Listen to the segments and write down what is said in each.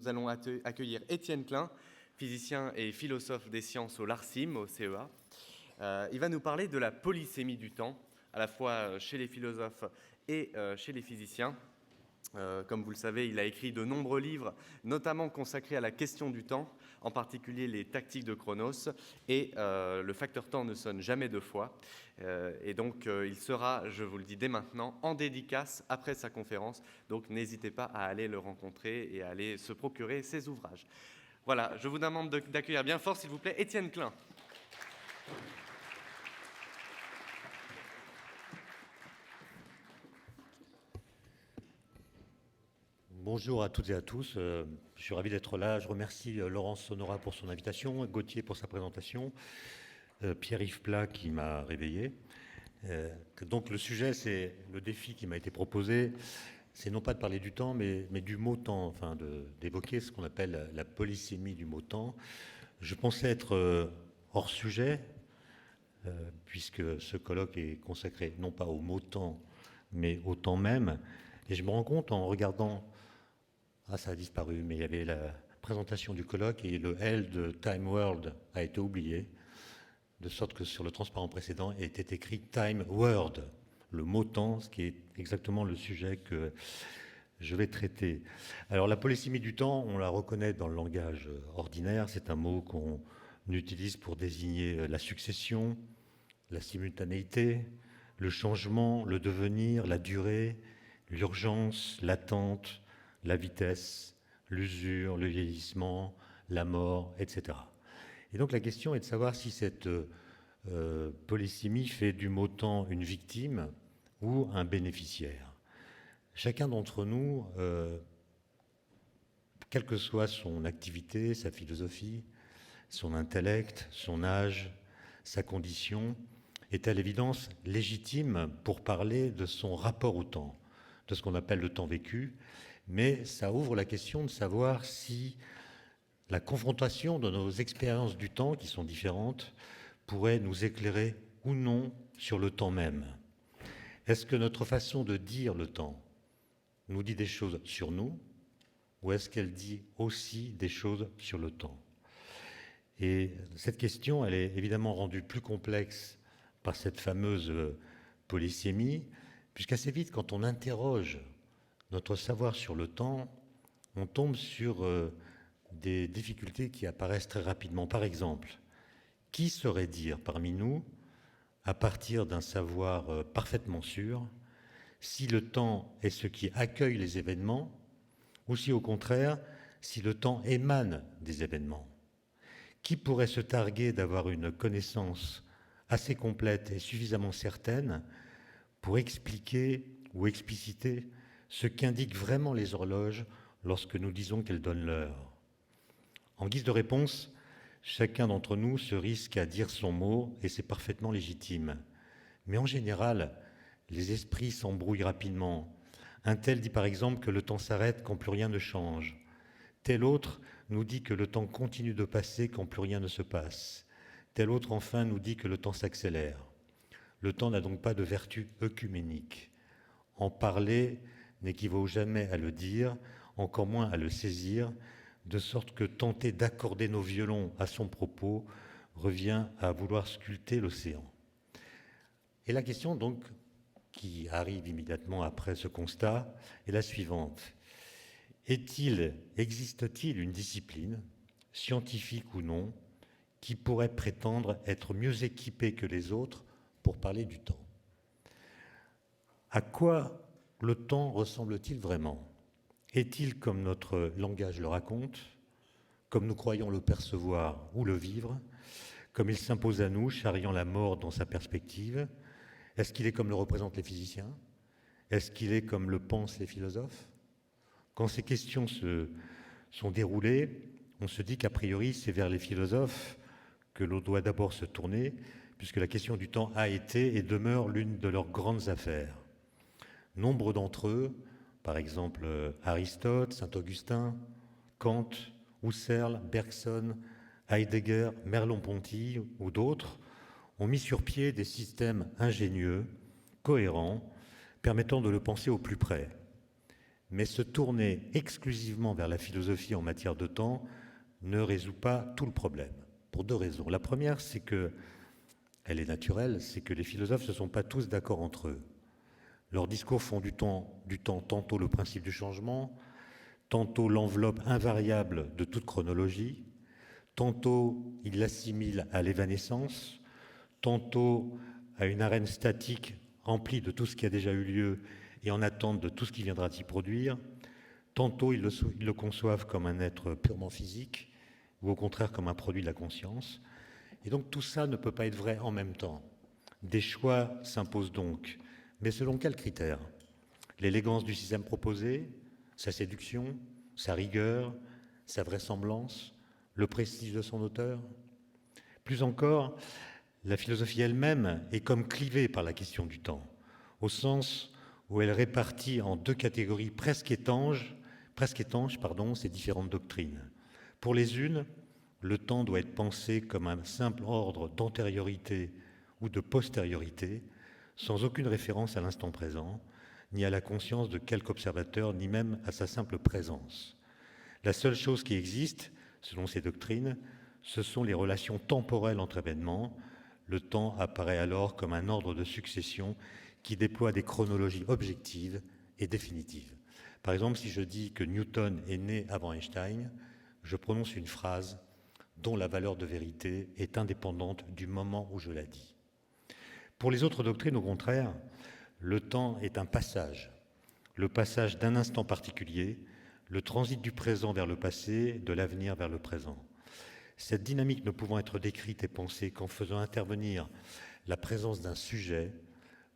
Nous allons accueillir Étienne Klein, physicien et philosophe des sciences au LARCIM, au CEA. Il va nous parler de la polysémie du temps, à la fois chez les philosophes et chez les physiciens. Comme vous le savez, il a écrit de nombreux livres, notamment consacrés à la question du temps, en particulier les tactiques de Chronos, et le facteur temps ne sonne jamais deux fois. Et donc, il sera, je vous le dis dès maintenant, en dédicace après sa conférence. Donc, n'hésitez pas à aller le rencontrer et à aller se procurer ses ouvrages. Voilà, je vous demande d'accueillir bien fort, s'il vous plaît, Étienne Klein. Bonjour à toutes et à tous. Je suis ravi d'être là. Je remercie Laurence Sonora pour son invitation, Gauthier pour sa présentation, Pierre-Yves Plat qui m'a réveillé. Donc le sujet, c'est le défi qui m'a été proposé. C'est non pas de parler du temps, mais du mot temps, enfin d'évoquer ce qu'on appelle la polysémie du mot temps. Je pensais être hors sujet, puisque ce colloque est consacré non pas au mot temps, mais au temps même. Et je me rends compte en regardant... Ah, ça a disparu, mais il y avait la présentation du colloque et le L de Time World a été oublié, de sorte que sur le transparent précédent était écrit Time Word, le mot temps, ce qui est exactement le sujet que je vais traiter. Alors la polysémie du temps, on la reconnaît dans le langage ordinaire, c'est un mot qu'on utilise pour désigner la succession, la simultanéité, le changement, le devenir, la durée, l'urgence, l'attente, la vitesse, l'usure, le vieillissement, la mort, etc. Et donc la question est de savoir si cette polysémie fait du mot temps une victime ou un bénéficiaire. Chacun d'entre nous, quelle que soit son activité, sa philosophie, son intellect, son âge, sa condition, est à l'évidence légitime pour parler de son rapport au temps, de ce qu'on appelle le temps vécu, mais ça ouvre la question de savoir si la confrontation de nos expériences du temps, qui sont différentes, pourrait nous éclairer ou non sur le temps même. Est-ce que notre façon de dire le temps nous dit des choses sur nous, ou est-ce qu'elle dit aussi des choses sur le temps ? Et cette question, elle est évidemment rendue plus complexe par cette fameuse polysémie, puisqu'assez vite, quand on interroge notre savoir sur le temps, on tombe sur des difficultés qui apparaissent très rapidement. Par exemple, qui saurait dire parmi nous, à partir d'un savoir parfaitement sûr, si le temps est ce qui accueille les événements, ou si au contraire, si le temps émane des événements ? Qui pourrait se targuer d'avoir une connaissance assez complète et suffisamment certaine pour expliquer ou expliciter ce qu'indiquent vraiment les horloges lorsque nous disons qu'elles donnent l'heure ? En guise de réponse, chacun d'entre nous se risque à dire son mot et c'est parfaitement légitime. Mais en général, les esprits s'embrouillent rapidement. Un tel dit par exemple que le temps s'arrête quand plus rien ne change. Tel autre nous dit que le temps continue de passer quand plus rien ne se passe. Tel autre enfin nous dit que le temps s'accélère. Le temps n'a donc pas de vertu œcuménique. En parler n'équivaut jamais à le dire, encore moins à le saisir, de sorte que tenter d'accorder nos violons à son propos revient à vouloir sculpter l'océan. Et la question donc qui arrive immédiatement après ce constat est la suivante. Existe-t-il une discipline, scientifique ou non, qui pourrait prétendre être mieux équipée que les autres pour parler du temps ? À quoi le temps ressemble-t-il vraiment ? Est-il comme notre langage le raconte, comme nous croyons le percevoir ou le vivre, comme il s'impose à nous, charriant la mort dans sa perspective ? Est-ce qu'il est comme le représentent les physiciens ? Est-ce qu'il est comme le pensent les philosophes ? Quand ces questions se sont déroulées, on se dit qu'a priori, c'est vers les philosophes que l'on doit d'abord se tourner, puisque la question du temps a été et demeure l'une de leurs grandes affaires. Nombre d'entre eux, par exemple Aristote, Saint-Augustin, Kant, Husserl, Bergson, Heidegger, Merleau-Ponty ou d'autres, ont mis sur pied des systèmes ingénieux, cohérents, permettant de le penser au plus près. Mais se tourner exclusivement vers la philosophie en matière de temps ne résout pas tout le problème, pour 2 raisons. La première, c'est que, elle est naturelle, c'est que les philosophes ne sont pas tous d'accord entre eux. Leurs discours font du temps tantôt le principe du changement, tantôt l'enveloppe invariable de toute chronologie, tantôt ils l'assimilent à l'évanescence, tantôt à une arène statique remplie de tout ce qui a déjà eu lieu et en attente de tout ce qui viendra s'y produire, tantôt ils le conçoivent comme un être purement physique, ou au contraire comme un produit de la conscience. Et donc tout ça ne peut pas être vrai en même temps. Des choix s'imposent donc, mais selon quels critères? L'élégance du système proposé, sa séduction, sa rigueur, sa vraisemblance, le prestige de son auteur? Plus encore, la philosophie elle-même est comme clivée par la question du temps, au sens où elle répartit en 2 catégories presque étanches ces différentes doctrines. Pour les unes, le temps doit être pensé comme un simple ordre d'antériorité ou de postériorité, sans aucune référence à l'instant présent, ni à la conscience de quelque observateur, ni même à sa simple présence. La seule chose qui existe, selon ces doctrines, ce sont les relations temporelles entre événements. Le temps apparaît alors comme un ordre de succession qui déploie des chronologies objectives et définitives. Par exemple, si je dis que Newton est né avant Einstein, je prononce une phrase dont la valeur de vérité est indépendante du moment où je la dis. Pour les autres doctrines, au contraire, le temps est un passage, le passage d'un instant particulier, le transit du présent vers le passé, de l'avenir vers le présent. Cette dynamique ne pouvant être décrite et pensée qu'en faisant intervenir la présence d'un sujet,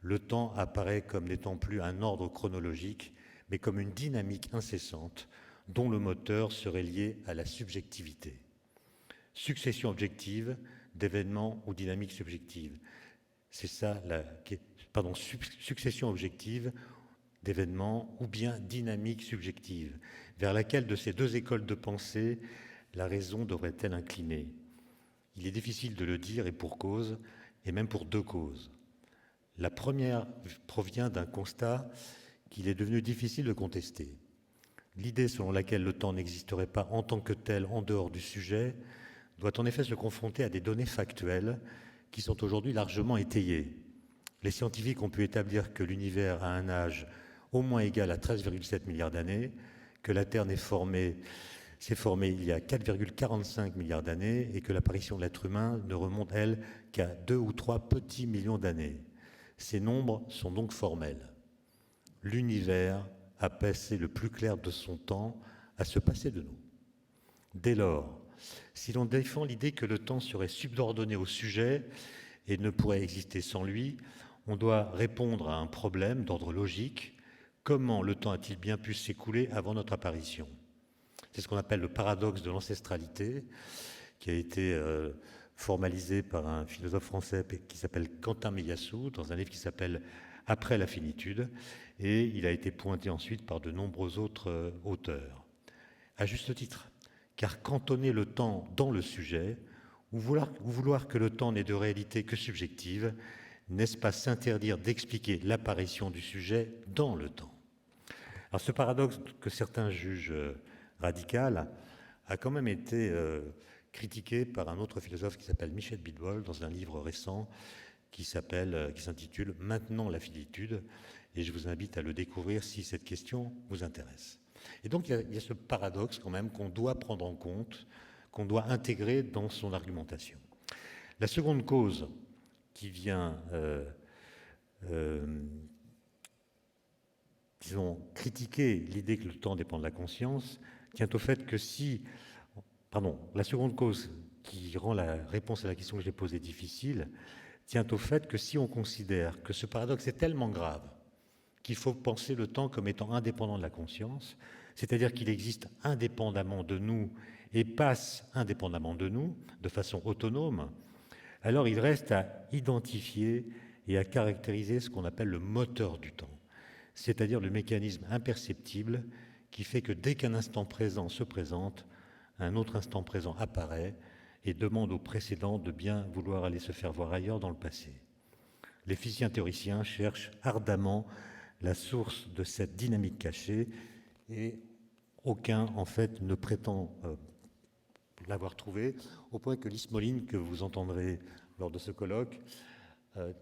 le temps apparaît comme n'étant plus un ordre chronologique, mais comme une dynamique incessante dont le moteur serait lié à la subjectivité. Succession objective d'événements ou dynamique subjective. C'est ça, succession objective d'événements ou bien dynamique subjective, vers laquelle de ces 2 écoles de pensée la raison devrait-elle incliner? Il est difficile de le dire et pour cause, et même pour 2 causes. La première provient d'un constat qu'il est devenu difficile de contester. L'idée selon laquelle le temps n'existerait pas en tant que tel en dehors du sujet doit en effet se confronter à des données factuelles qui sont aujourd'hui largement étayées. Les scientifiques ont pu établir que l'univers a un âge au moins égal à 13,7 milliards d'années, que la Terre s'est formée il y a 4,45 milliards d'années et que l'apparition de l'être humain ne remonte, elle, qu'à 2 ou 3 petits millions d'années. Ces nombres sont donc formels. L'univers a passé le plus clair de son temps à se passer de nous. Dès lors, si l'on défend l'idée que le temps serait subordonné au sujet et ne pourrait exister sans lui, on doit répondre à un problème d'ordre logique. Comment le temps a-t-il bien pu s'écouler avant notre apparition? C'est ce qu'on appelle le paradoxe de l'ancestralité, qui a été formalisé par un philosophe français qui s'appelle Quentin Meillassoux, dans un livre qui s'appelle « Après la finitude », et il a été pointé ensuite par de nombreux autres auteurs. À juste titre, car cantonner le temps dans le sujet, ou vouloir que le temps n'ait de réalité que subjective, n'est-ce pas s'interdire d'expliquer l'apparition du sujet dans le temps? Alors ce paradoxe que certains jugent radical a quand même été critiqué par un autre philosophe qui s'appelle Michel Bidwell dans un livre récent qui s'intitule « Maintenant la finitude », et je vous invite à le découvrir si cette question vous intéresse. Et donc il y a ce paradoxe quand même qu'on doit prendre en compte, qu'on doit intégrer dans son argumentation. La seconde cause qui vient, disons, critiquer l'idée que le temps dépend de la conscience, tient au fait que la seconde cause qui rend la réponse à la question que j'ai posée difficile, tient au fait que si on considère que ce paradoxe est tellement grave qu'il faut penser le temps comme étant indépendant de la conscience, c'est-à-dire qu'il existe indépendamment de nous et passe indépendamment de nous, de façon autonome, alors il reste à identifier et à caractériser ce qu'on appelle le moteur du temps, c'est-à-dire le mécanisme imperceptible qui fait que dès qu'un instant présent se présente, un autre instant présent apparaît et demande au précédent de bien vouloir aller se faire voir ailleurs dans le passé. Les physiciens théoriciens cherchent ardemment la source de cette dynamique cachée et aucun, en fait, ne prétend l'avoir trouvé, au point que Lise Moline, que vous entendrez lors de ce colloque,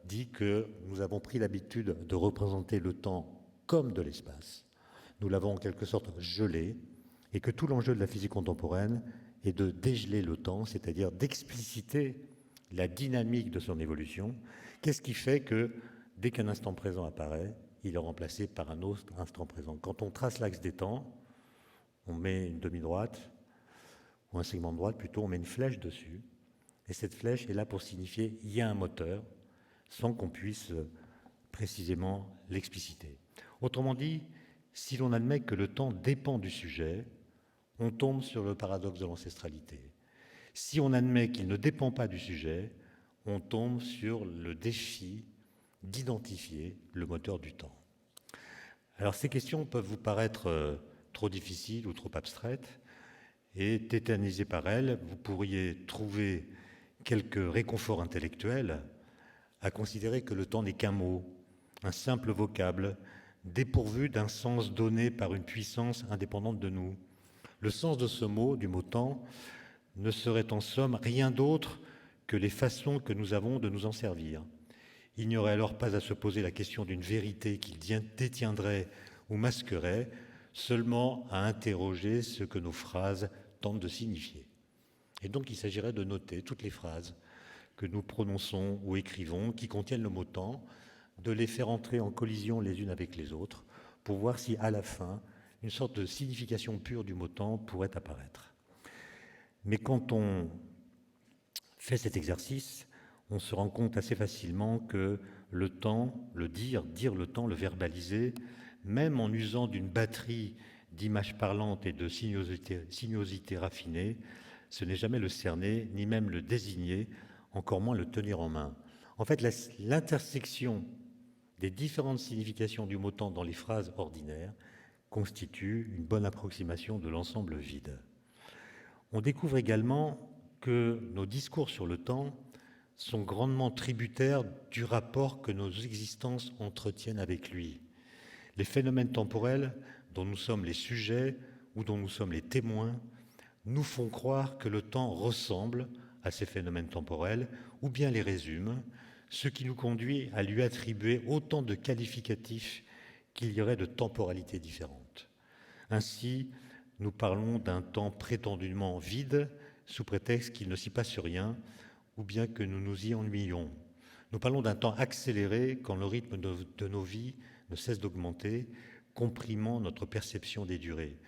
dit que nous avons pris l'habitude de représenter le temps comme de l'espace. Nous l'avons en quelque sorte gelé, et que tout l'enjeu de la physique contemporaine est de dégeler le temps, c'est-à-dire d'expliciter la dynamique de son évolution. Qu'est-ce qui fait que, dès qu'un instant présent apparaît, il est remplacé par un autre instant présent? Quand on trace l'axe des temps, on met une demi-droite, ou un segment de droite plutôt, on met une flèche dessus, et cette flèche est là pour signifier « il y a un moteur », sans qu'on puisse précisément l'expliciter. Autrement dit, si l'on admet que le temps dépend du sujet, on tombe sur le paradoxe de l'ancestralité. Si on admet qu'il ne dépend pas du sujet, on tombe sur le défi d'identifier le moteur du temps. Alors ces questions peuvent vous paraître trop difficiles ou trop abstraites, et tétanisé par elles, vous pourriez trouver quelques réconforts intellectuels à considérer que le temps n'est qu'un mot, un simple vocable, dépourvu d'un sens donné par une puissance indépendante de nous. Le sens de ce mot, du mot temps, ne serait en somme rien d'autre que les façons que nous avons de nous en servir. Il n'y aurait alors pas à se poser la question d'une vérité qu'il détiendrait ou masquerait, seulement à interroger ce que nos phrases tentent de signifier. Et donc il s'agirait de noter toutes les phrases que nous prononçons ou écrivons qui contiennent le mot temps, de les faire entrer en collision les unes avec les autres pour voir si, à la fin, une sorte de signification pure du mot temps pourrait apparaître. Mais quand on fait cet exercice, on se rend compte assez facilement que le temps, le dire le temps, le verbaliser, même en usant d'une batterie d'images parlantes et de sinuosité raffinée, ce n'est jamais le cerner, ni même le désigner, encore moins le tenir en main. En fait, l'intersection des différentes significations du mot temps dans les phrases ordinaires constitue une bonne approximation de l'ensemble vide. On découvre également que nos discours sur le temps sont grandement tributaires du rapport que nos existences entretiennent avec lui. Les phénomènes temporels dont nous sommes les sujets ou dont nous sommes les témoins nous font croire que le temps ressemble à ces phénomènes temporels ou bien les résume, ce qui nous conduit à lui attribuer autant de qualificatifs qu'il y aurait de temporalités différentes. Ainsi, nous parlons d'un temps prétendument vide sous prétexte qu'il ne s'y passe rien ou bien que nous nous y ennuyons. Nous parlons d'un temps accéléré quand le rythme de nos vies ne cesse d'augmenter, comprimant notre perception des durées.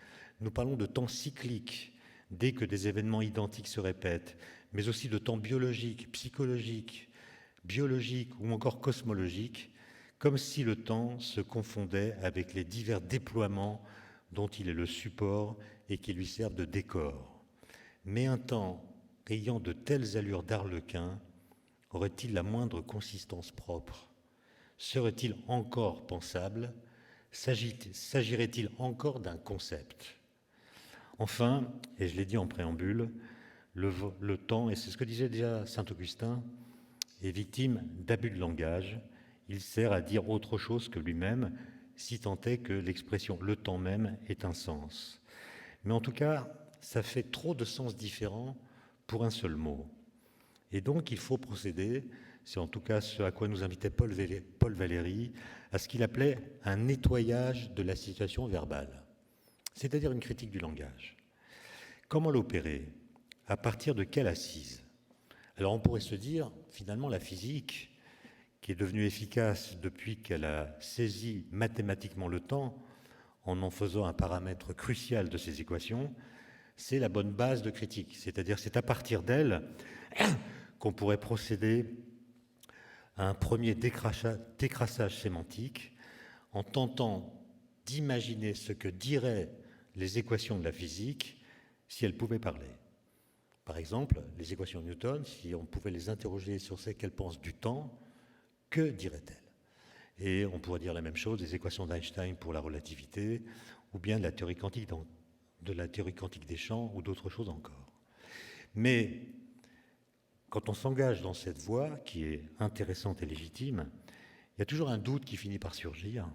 Nous parlons de temps cyclique dès que des événements identiques se répètent, mais aussi de temps biologique, psychologique, biologique ou encore cosmologique, comme si le temps se confondait avec les divers déploiements dont il est le support et qui lui servent de décor. Mais un temps ayant de telles allures d'arlequin aurait-il la moindre consistance propre? Serait-il encore pensable? S'agirait-il encore d'un concept? Enfin, et je l'ai dit en préambule, le temps, et c'est ce que disait déjà saint Augustin, est victime d'abus de langage. Il sert à dire autre chose que lui-même, si tant est que l'expression « le temps même » ait un sens. Mais en tout cas, ça fait trop de sens différents pour un seul mot. Et donc, il faut procéder, c'est en tout cas ce à quoi nous invitait Paul Valéry, à ce qu'il appelait un nettoyage de la situation verbale, c'est-à-dire une critique du langage. Comment l'opérer? À partir de quelle assise? Alors on pourrait se dire, finalement, la physique, qui est devenue efficace depuis qu'elle a saisi mathématiquement le temps, en faisant un paramètre crucial de ses équations, c'est la bonne base de critique. C'est-à-dire c'est à partir d'elle qu'on pourrait procéder à un premier décrassage sémantique en tentant d'imaginer ce que diraient les équations de la physique si elles pouvaient parler. Par exemple, les équations de Newton, si on pouvait les interroger sur ce qu'elles pensent du temps, que diraient-elles? Et on pourrait dire la même chose des équations d'Einstein pour la relativité, ou bien de la théorie quantique des champs, ou d'autres choses encore. Mais quand on s'engage dans cette voie, qui est intéressante et légitime, il y a toujours un doute qui finit par surgir,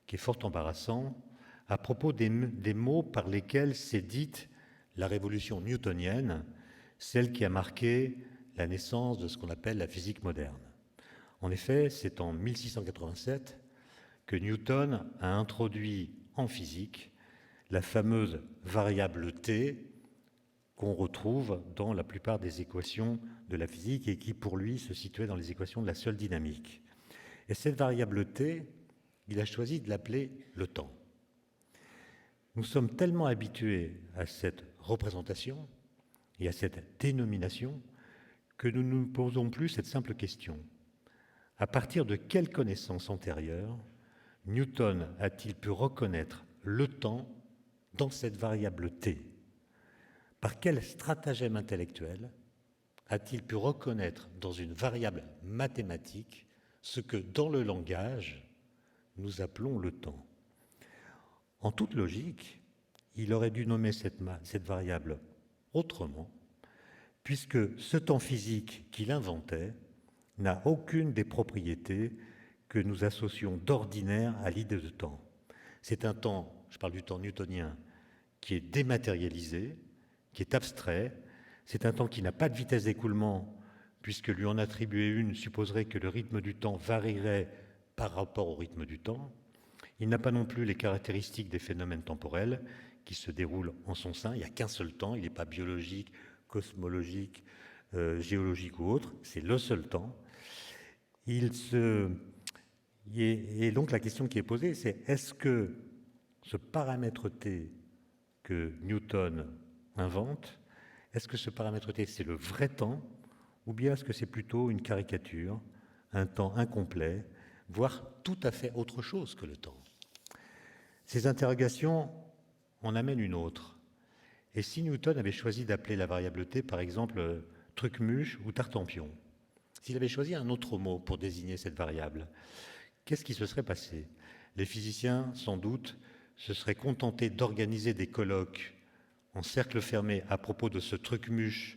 qui est fort embarrassant, à propos des mots par lesquels s'est dite la révolution newtonienne, celle qui a marqué la naissance de ce qu'on appelle la physique moderne. En effet, c'est en 1687 que Newton a introduit en physique la fameuse variable T qu'on retrouve dans la plupart des équations de la physique et qui, pour lui, se situait dans les équations de la seule dynamique. Et cette variable T, il a choisi de l'appeler le temps. Nous sommes tellement habitués à cette représentation et à cette dénomination que nous ne nous posons plus cette simple question. À partir de quelle connaissance antérieure Newton a-t-il pu reconnaître le temps dans cette variable T? Par quel stratagème intellectuel a-t-il pu reconnaître dans une variable mathématique ce que dans le langage nous appelons le temps? En toute logique, il aurait dû nommer cette variable autrement, puisque ce temps physique qu'il inventait n'a aucune des propriétés que nous associons d'ordinaire à l'idée de temps. C'est un temps, je parle du temps newtonien, qui est dématérialisé, qui est abstrait. C'est un temps qui n'a pas de vitesse d'écoulement, puisque lui en attribuer une supposerait que le rythme du temps varierait par rapport au rythme du temps. Il n'a pas non plus les caractéristiques des phénomènes temporels qui se déroulent en son sein. Il n'y a qu'un seul temps, il n'est pas biologique, cosmologique, géologique ou autre, c'est le seul temps. Et donc la question qui est posée, c'est est-ce que ce paramètre T que Newton invente, est-ce que ce paramètre T, c'est le vrai temps, ou bien est-ce que c'est plutôt une caricature, un temps incomplet, voire tout à fait autre chose que le temps? Ces interrogations en amènent une autre. Et si Newton avait choisi d'appeler la variable T, par exemple, trucmuche ou tartempion, s'il avait choisi un autre mot pour désigner cette variable, qu'est-ce qui se serait passé? Les physiciens, sans doute, se seraient contentés d'organiser des colloques en cercle fermé à propos de ce trucmuche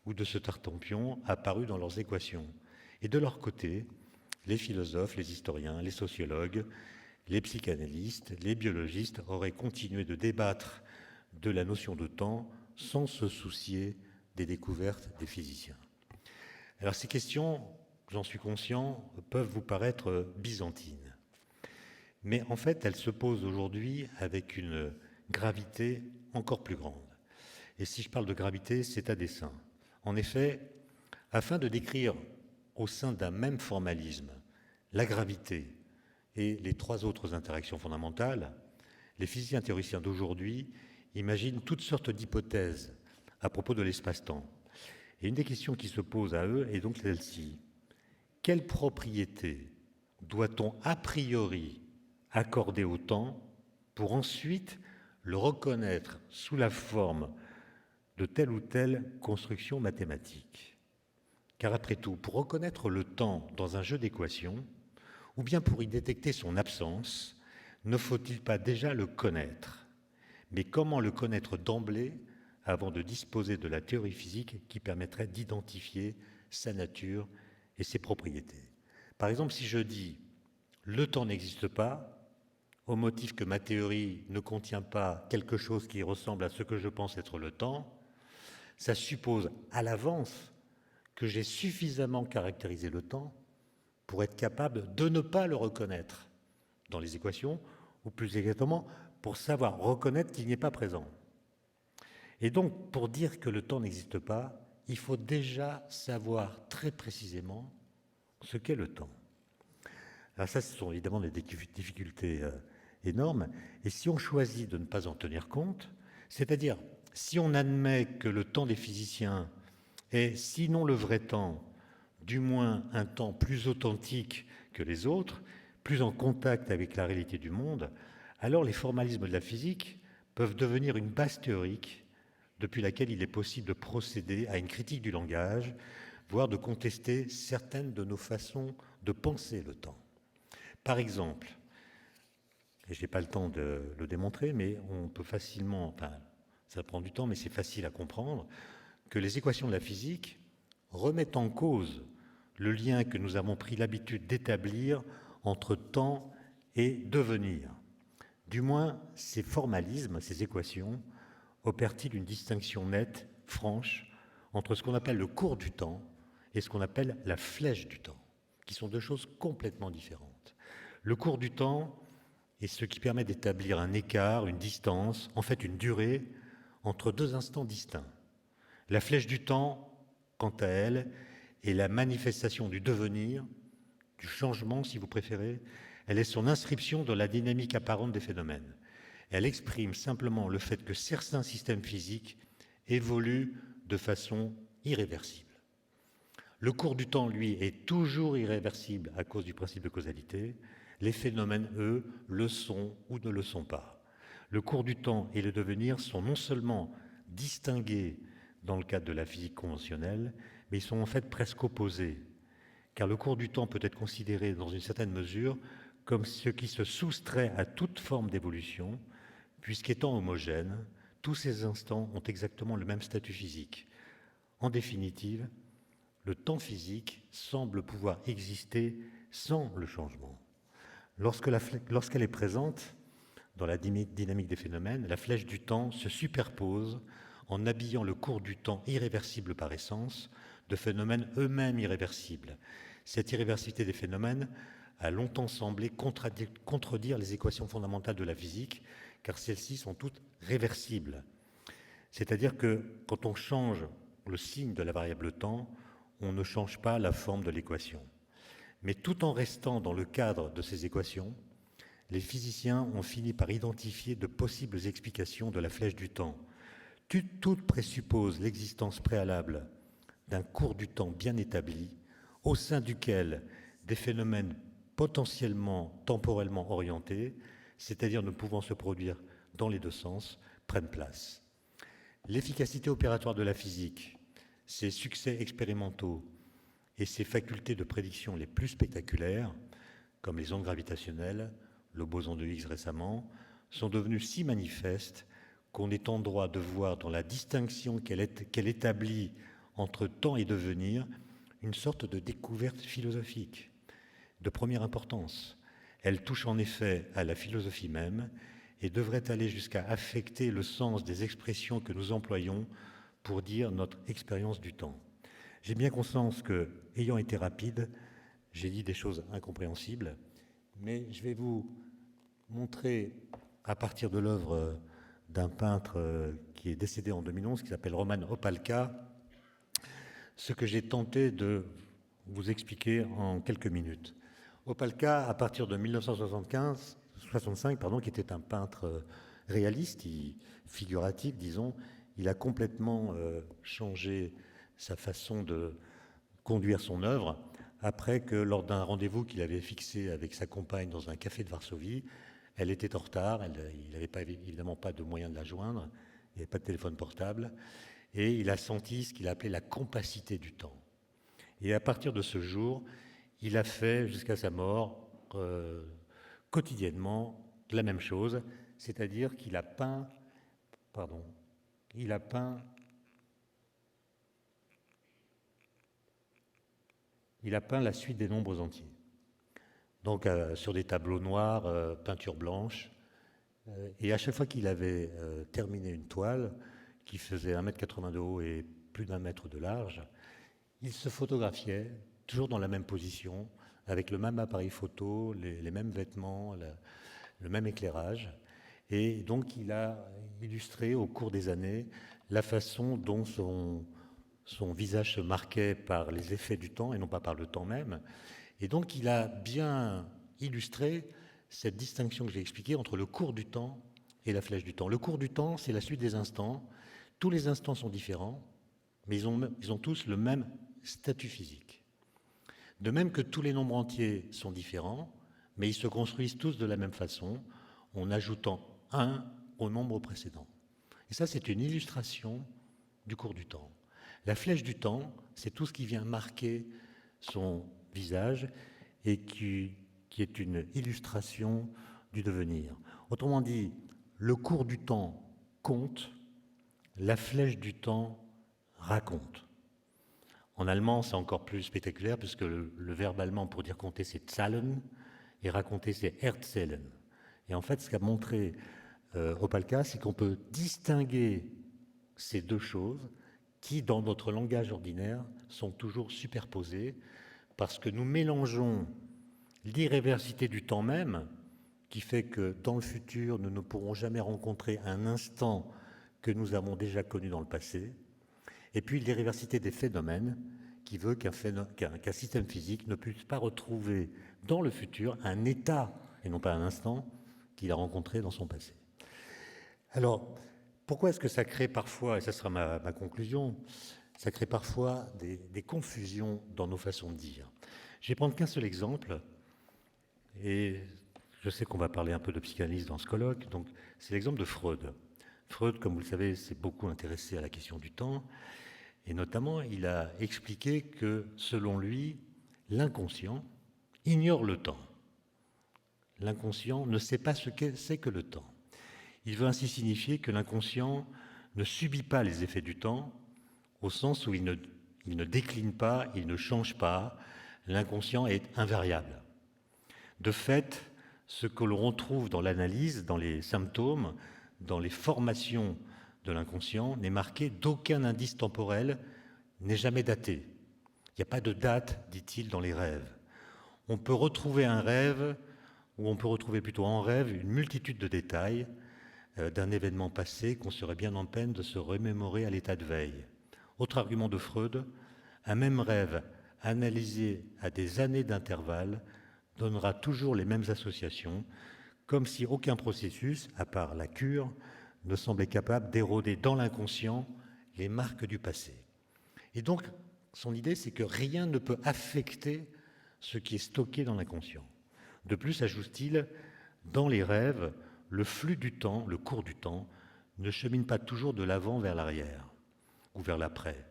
ou de ce tartempion apparu dans leurs équations. Et de leur côté, les philosophes, les historiens, les sociologues, les psychanalystes, les biologistes auraient continué de débattre de la notion de temps sans se soucier des découvertes des physiciens. Alors ces questions, j'en suis conscient, peuvent vous paraître byzantines. Mais en fait, elles se posent aujourd'hui avec une gravité encore plus grande. Et si je parle de gravité, c'est à dessein. En effet, afin de décrire au sein d'un même formalisme la gravité et les trois autres interactions fondamentales, les physiciens théoriciens d'aujourd'hui imaginent toutes sortes d'hypothèses à propos de l'espace-temps. Et une des questions qui se pose à eux est donc celle-ci. Quelle propriété doit-on a priori accorder au temps pour ensuite le reconnaître sous la forme de telle ou telle construction mathématique? Car après tout, pour reconnaître le temps dans un jeu d'équations, ou bien pour y détecter son absence, ne faut-il pas déjà le connaître? Mais comment le connaître d'emblée avant de disposer de la théorie physique qui permettrait d'identifier sa nature et ses propriétés? Par exemple, si je dis « le temps n'existe pas », au motif que ma théorie ne contient pas quelque chose qui ressemble à ce que je pense être le temps, ça suppose à l'avance que j'ai suffisamment caractérisé le temps pour être capable de ne pas le reconnaître dans les équations, ou plus exactement, pour savoir reconnaître qu'il n'y est pas présent. Et donc, pour dire que le temps n'existe pas, il faut déjà savoir très précisément ce qu'est le temps. Alors ça, ce sont évidemment des difficultés énormes. Et si on choisit de ne pas en tenir compte, c'est-à-dire si on admet que le temps des physiciens est, sinon le vrai temps, du moins un temps plus authentique que les autres, plus en contact avec la réalité du monde, alors les formalismes de la physique peuvent devenir une base théorique depuis laquelle il est possible de procéder à une critique du langage, voire de contester certaines de nos façons de penser le temps. Par exemple, et je n'ai pas le temps de le démontrer, mais on peut facilement, enfin ça prend du temps, mais c'est facile à comprendre, que les équations de la physique remettent en cause le lien que nous avons pris l'habitude d'établir entre temps et devenir. Du moins, ces formalismes, ces équations, opèrent-ils une distinction nette, franche, entre ce qu'on appelle le cours du temps et ce qu'on appelle la flèche du temps, qui sont deux choses complètement différentes. Le cours du temps est ce qui permet d'établir un écart, une distance, en fait une durée, entre deux instants distincts. La flèche du temps, quant à elle, est la manifestation du devenir, du changement, si vous préférez. Elle est son inscription dans la dynamique apparente des phénomènes. Elle exprime simplement le fait que certains systèmes physiques évoluent de façon irréversible. Le cours du temps, lui, est toujours irréversible à cause du principe de causalité. Les phénomènes, eux, le sont ou ne le sont pas. Le cours du temps et le devenir sont non seulement distingués dans le cadre de la physique conventionnelle, mais ils sont en fait presque opposés, car le cours du temps peut être considéré dans une certaine mesure comme ce qui se soustrait à toute forme d'évolution, puisqu'étant homogène, tous ces instants ont exactement le même statut physique. En définitive, le temps physique semble pouvoir exister sans le changement. Lorsqu'elle est présente dans la dynamique des phénomènes, la flèche du temps se superpose en habillant le cours du temps irréversible par essence de phénomènes eux-mêmes irréversibles. Cette irréversibilité des phénomènes a longtemps semblé contredire les équations fondamentales de la physique, car celles-ci sont toutes réversibles. C'est-à-dire que quand on change le signe de la variable temps, on ne change pas la forme de l'équation. Mais tout en restant dans le cadre de ces équations, les physiciens ont fini par identifier de possibles explications de la flèche du temps. Tout présuppose l'existence préalable d'un cours du temps bien établi, au sein duquel des phénomènes potentiellement temporellement orientés, c'est-à-dire ne pouvant se produire dans les deux sens, prennent place. L'efficacité opératoire de la physique, ses succès expérimentaux et ses facultés de prédiction les plus spectaculaires, comme les ondes gravitationnelles, le boson de Higgs récemment, sont devenus si manifestes qu'on est en droit de voir dans la distinction qu'elle établit entre temps et devenir une sorte de découverte philosophique de première importance. Elle touche en effet à la philosophie même et devrait aller jusqu'à affecter le sens des expressions que nous employons pour dire notre expérience du temps. J'ai bien conscience que, ayant été rapide, j'ai dit des choses incompréhensibles, mais je vais vous montrer, à partir de l'œuvre d'un peintre qui est décédé en 2011, qui s'appelle Roman Opalka, ce que j'ai tenté de vous expliquer en quelques minutes. Opalka, à partir de 1965, qui était un peintre réaliste, figuratif, disons, il a complètement changé sa façon de conduire son œuvre après que, lors d'un rendez-vous qu'il avait fixé avec sa compagne dans un café de Varsovie, elle était en retard, il n'avait évidemment pas de moyen de la joindre, il n'y avait pas de téléphone portable, et il a senti ce qu'il appelait la compacité du temps. Et à partir de ce jour, il a fait, jusqu'à sa mort, quotidiennement, la même chose, c'est-à-dire qu'il a peint, la suite des nombres entiers. Donc sur des tableaux noirs, peinture blanche, et à chaque fois qu'il avait terminé une toile, qui faisait 1,80 m de haut et plus d'1 mètre de large, il se photographiait, toujours dans la même position, avec le même appareil photo, les mêmes vêtements, le même éclairage. Et donc il a illustré au cours des années la façon dont son visage se marquait par les effets du temps et non pas par le temps même. Et donc il a bien illustré cette distinction que j'ai expliquée entre le cours du temps et la flèche du temps. Le cours du temps, c'est la suite des instants. Tous les instants sont différents, mais ils ont tous le même statut physique. De même que tous les nombres entiers sont différents, mais ils se construisent tous de la même façon, en ajoutant 1 au nombre précédent. Et ça, c'est une illustration du cours du temps. La flèche du temps, c'est tout ce qui vient marquer son visage et qui est une illustration du devenir. Autrement dit, le cours du temps compte, la flèche du temps raconte. En allemand, c'est encore plus spectaculaire puisque le verbe allemand pour dire compter, c'est zahlen, et raconter, c'est erzählen. Et en fait, ce qu'a montré Opalka, c'est qu'on peut distinguer ces deux choses qui, dans notre langage ordinaire, sont toujours superposées parce que nous mélangeons l'irréversité du temps même, qui fait que dans le futur, nous ne pourrons jamais rencontrer un instant que nous avons déjà connu dans le passé, et puis l'irréversité des phénomènes, qui veut qu'un système physique ne puisse pas retrouver dans le futur un état, et non pas un instant, qu'il a rencontré dans son passé. Alors, pourquoi est-ce que ça crée parfois, et ça sera ma conclusion, ça crée parfois des confusions dans nos façons de dire. Je vais prendre qu'un seul exemple, et je sais qu'on va parler un peu de psychanalyse dans ce colloque, donc c'est l'exemple de Freud. Freud, comme vous le savez, s'est beaucoup intéressé à la question du temps, et notamment, il a expliqué que, selon lui, l'inconscient ignore le temps. L'inconscient ne sait pas ce que c'est que le temps. Il veut ainsi signifier que l'inconscient ne subit pas les effets du temps, au sens où il ne décline pas, il ne change pas. L'inconscient est invariable. De fait, ce que l'on retrouve dans l'analyse, dans les symptômes, dans les formations de l'inconscient, n'est marqué d'aucun indice temporel, n'est jamais daté. Il n'y a pas de date, dit-il, dans les rêves. On peut retrouver un rêve, ou on peut retrouver plutôt en rêve une multitude de détails d'un événement passé qu'on serait bien en peine de se remémorer à l'état de veille. Autre argument de Freud, un même rêve analysé à des années d'intervalle donnera toujours les mêmes associations, comme si aucun processus, à part la cure, ne semblait capable d'éroder dans l'inconscient les marques du passé. Et donc, son idée, c'est que rien ne peut affecter ce qui est stocké dans l'inconscient. De plus, ajoute-t-il, dans les rêves, le flux du temps, le cours du temps, ne chemine pas toujours de l'avant vers l'arrière ou vers l'après.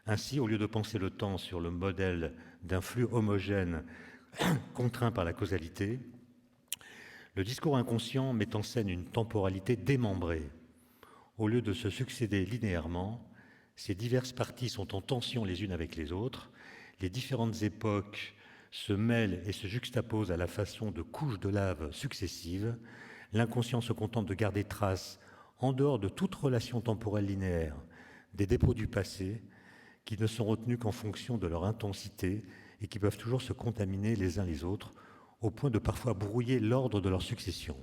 Ainsi, au lieu de penser le temps sur le modèle d'un flux homogène contraint par la causalité, le discours inconscient met en scène une temporalité démembrée. Au lieu de se succéder linéairement, ces diverses parties sont en tension les unes avec les autres, les différentes époques se mêlent et se juxtaposent à la façon de couches de lave successives. L'inconscient se contente de garder trace, en dehors de toute relation temporelle linéaire, des dépôts du passé qui ne sont retenus qu'en fonction de leur intensité et qui peuvent toujours se contaminer les uns les autres, au point de parfois brouiller l'ordre de leur succession.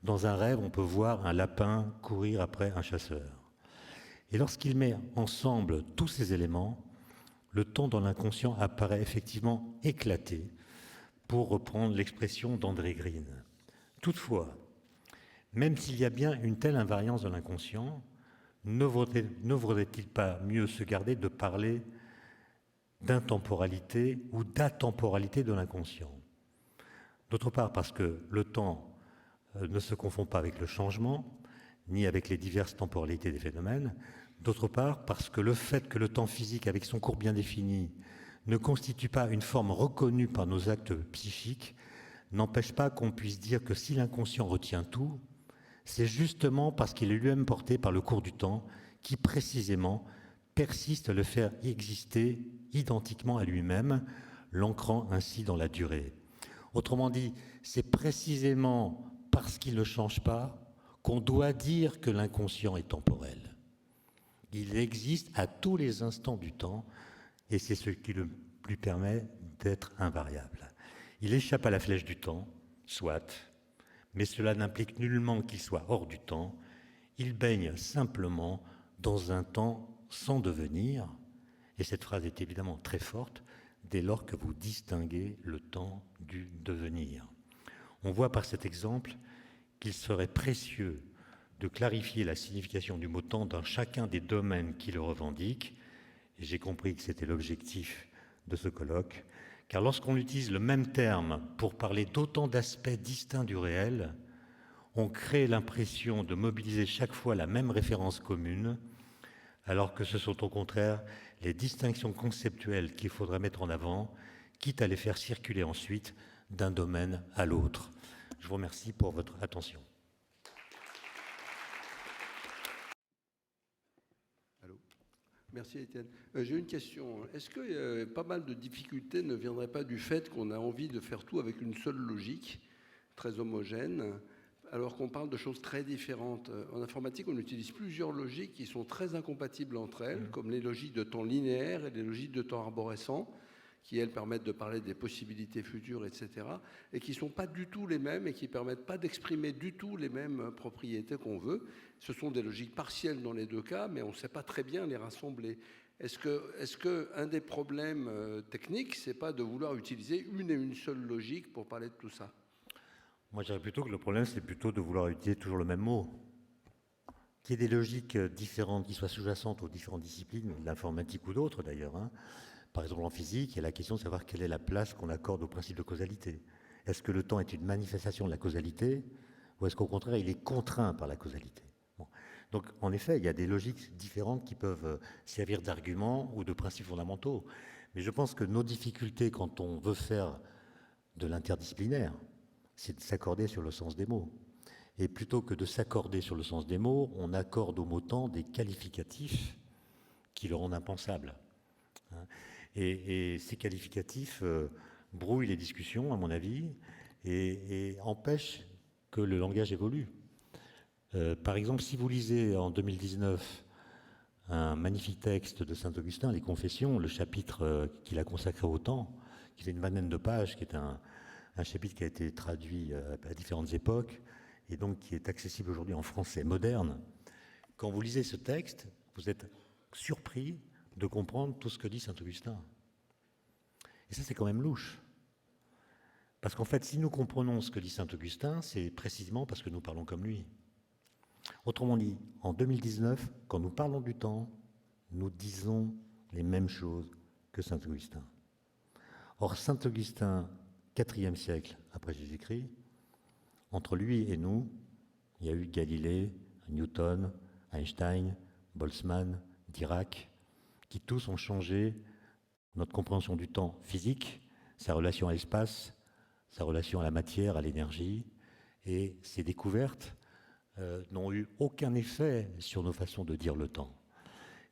Dans un rêve, on peut voir un lapin courir après un chasseur. Et lorsqu'il met ensemble tous ces éléments, le temps dans l'inconscient apparaît effectivement éclaté, pour reprendre l'expression d'André Green. Toutefois, même s'il y a bien une telle invariance de l'inconscient, ne vaudrait-il pas mieux se garder de parler d'intemporalité ou d'atemporalité de l'inconscient? D'autre part, parce que le temps ne se confond pas avec le changement, ni avec les diverses temporalités des phénomènes. D'autre part, parce que le fait que le temps physique, avec son cours bien défini, ne constitue pas une forme reconnue par nos actes psychiques, n'empêche pas qu'on puisse dire que si l'inconscient retient tout, c'est justement parce qu'il est lui-même porté par le cours du temps qui, précisément, persiste à le faire exister identiquement à lui-même, l'ancrant ainsi dans la durée. Autrement dit, c'est précisément parce qu'il ne change pas qu'on doit dire que l'inconscient est temporel. Il existe à tous les instants du temps, et c'est ce qui lui permet d'être invariable. Il échappe à la flèche du temps, soit, mais cela n'implique nullement qu'il soit hors du temps. Il baigne simplement dans un temps sans devenir, et cette phrase est évidemment très forte, dès lors que vous distinguez le temps du devenir. On voit par cet exemple qu'il serait précieux de clarifier la signification du mot temps dans chacun des domaines qui le revendiquent, et j'ai compris que c'était l'objectif de ce colloque, car lorsqu'on utilise le même terme pour parler d'autant d'aspects distincts du réel, on crée l'impression de mobiliser chaque fois la même référence commune, alors que ce sont au contraire les distinctions conceptuelles qu'il faudrait mettre en avant, quitte à les faire circuler ensuite d'un domaine à l'autre. Je vous remercie pour votre attention. Allô ? Merci Étienne. J'ai une question. Est-ce que pas mal de difficultés ne viendraient pas du fait qu'on a envie de faire tout avec une seule logique, très homogène, alors qu'on parle de choses très différentes. En informatique, on utilise plusieurs logiques qui sont très incompatibles entre elles, comme les logiques de temps linéaire et les logiques de temps arborescent, qui, elles, permettent de parler des possibilités futures, etc., et qui ne sont pas du tout les mêmes et qui ne permettent pas d'exprimer du tout les mêmes propriétés qu'on veut. Ce sont des logiques partielles dans les deux cas, mais on ne sait pas très bien les rassembler. Est-ce que un des problèmes techniques, c'est pas de vouloir utiliser une et une seule logique pour parler de tout ça? Moi, je dirais plutôt que le problème, c'est plutôt de vouloir utiliser toujours le même mot. Qu'il y ait des logiques différentes, qui soient sous-jacentes aux différentes disciplines, l'informatique ou d'autres d'ailleurs. Par exemple, en physique, il y a la question de savoir quelle est la place qu'on accorde au principe de causalité. Est-ce que le temps est une manifestation de la causalité, ou est-ce qu'au contraire, il est contraint par la causalité? Bon. Donc, en effet, il y a des logiques différentes qui peuvent servir d'arguments ou de principes fondamentaux. Mais je pense que nos difficultés, quand on veut faire de l'interdisciplinaire, c'est de s'accorder sur le sens des mots. Et plutôt que de s'accorder sur le sens des mots, on accorde aux mots temps des qualificatifs qui le rendent impensable. Et ces qualificatifs brouillent les discussions, à mon avis, et empêchent que le langage évolue. Par exemple, si vous lisez en 2019 un magnifique texte de Saint-Augustin, Les Confessions, le chapitre qu'il a consacré au temps, qui fait une vingtaine de pages, qui est un chapitre qui a été traduit à différentes époques, et donc qui est accessible aujourd'hui en français moderne. Quand vous lisez ce texte, vous êtes surpris de comprendre tout ce que dit Saint-Augustin. Et ça, c'est quand même louche. Parce qu'en fait, si nous comprenons ce que dit Saint-Augustin, c'est précisément parce que nous parlons comme lui. Autrement dit, en 2019, quand nous parlons du temps, nous disons les mêmes choses que Saint-Augustin. Or, Saint-Augustin, IVe siècle après Jésus-Christ, entre lui et nous, il y a eu Galilée, Newton, Einstein, Boltzmann, Dirac, qui tous ont changé notre compréhension du temps physique, sa relation à l'espace, sa relation à la matière, à l'énergie, et ces découvertes n'ont eu aucun effet sur nos façons de dire le temps.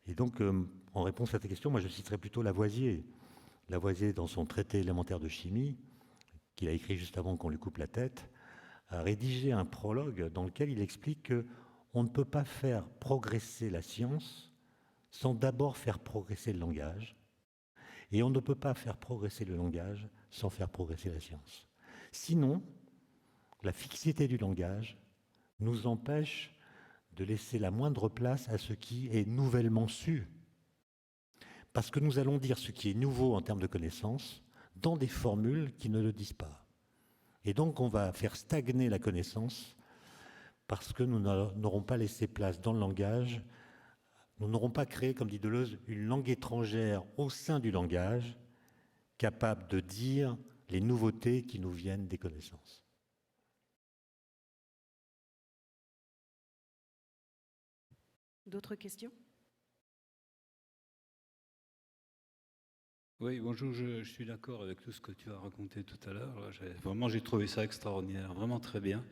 Et donc, en réponse à ta question, moi je citerai plutôt Lavoisier. Lavoisier, dans son traité élémentaire de chimie, qu'il a écrit juste avant qu'on lui coupe la tête, a rédigé un prologue dans lequel il explique qu'on ne peut pas faire progresser la science sans d'abord faire progresser le langage, et on ne peut pas faire progresser le langage sans faire progresser la science. Sinon, la fixité du langage nous empêche de laisser la moindre place à ce qui est nouvellement su. Parce que nous allons dire ce qui est nouveau en termes de connaissances dans des formules qui ne le disent pas. Et donc on va faire stagner la connaissance parce que nous n'aurons pas laissé place dans le langage, nous n'aurons pas créé, comme dit Deleuze, une langue étrangère au sein du langage capable de dire les nouveautés qui nous viennent des connaissances. D'autres questions ? Oui, bonjour, je suis d'accord avec tout ce que tu as raconté tout à l'heure. Vraiment, j'ai trouvé ça extraordinaire, vraiment très bien.